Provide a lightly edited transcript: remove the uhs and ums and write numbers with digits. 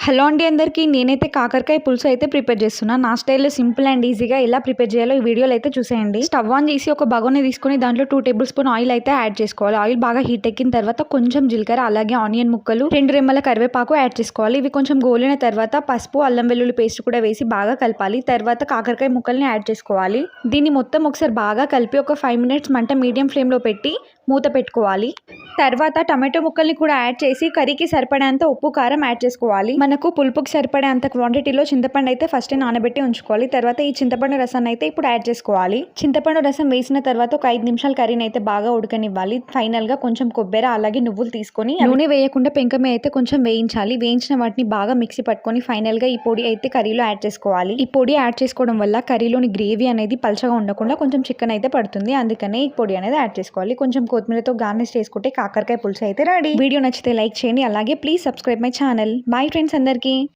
Hello అండి అందరికీ నేనైతే కాకరకాయ పులుసు అయితే ప్రిపేర్ చేస్తున్నా. నా స్టైల్లో సింపుల్ అండ్ ఈజీగా ఎలా ప్రిపేర్ చేయాలో ఈ వీడియోలో అయితే చూసేయండి. స్టవ్ ఆన్ చేసి ఒక బగోని తీసుకొని దాంట్లో 2 టేబుల్ స్పూన్ ఆయిల్ అయితే యాడ్ చేసుకోవాలి. ఆయిల్ బాగా హీట్ ఎక్కిన తర్వాత కొంచెం జీలకర్ర, అలాగే ఆనియన్ ముక్కలు, 2 రెమ్మల కరివేపాకు యాడ్ చేసుకోవాలి. ఇవి కొంచెం గోలిన తర్వాత పసుపు, అల్లం వెల్లుల్లి పేస్ట్ కూడా వేసి బాగా కలపాలి. తర్వాత కాకరకాయ ముక్కల్ని యాడ్ చేసుకోవాలి. దీన్ని మొత్తం ఒకసారి బాగా కలిపి ఒక 5 మినిట్స్ మంట మీడియం ఫ్లేమ్లో పెట్టి మూత పెట్టుకోవాలి. తర్వాత టమాటో ముక్కల్ని కూడా యాడ్ చేసి కర్రీకి సరిపడేంత ఉప్పు, కారం యాడ్ చేసుకోవాలి. మనకు పులుపుకి సరిపడేంత క్వాంటిటీలో చింతపండు అయితే ఫస్ట్ నానబెట్టి ఉంచుకోవాలి. తర్వాత ఈ చింతపండు రసాన్ని అయితే ఇప్పుడు యాడ్ చేసుకోవాలి. చింతపండు రసం వేసిన తర్వాత ఒక 5 నిమిషాలు కర్రీని అయితే బాగా ఉడకనివ్వాలి. ఫైనల్ గా కొంచెం కొబ్బరి, అలాగే నువ్వులు తీసుకొని నూనె వేయకుండా పెంక మీద అయితే కొంచెం వేయించాలి. వేయించిన వాటిని బాగా మిక్సీ పట్టుకొని ఫైనల్ గా ఈ పొడి అయితే కర్రీలో యాడ్ చేసుకోవాలి. ఈ పొడి యాడ్ చేసుకోవడం వల్ల కర్రీలోని గ్రేవీ అనేది పలచగా ఉండకుండా కొంచెం చికెన్ అయితే పడుతుంది. అందుకనే ఈ పొడి అనేది యాడ్ చేసుకోవాలి. కొంచెం కొత్తిమీరతో గార్నిష్ చేసుకుంటే కాకరకాయ పులుసు అయితే రెడీ. వీడియో నచ్చితే లైక్ చేయండి, అలాగే please subscribe my channel. Bye friends అందరికీ.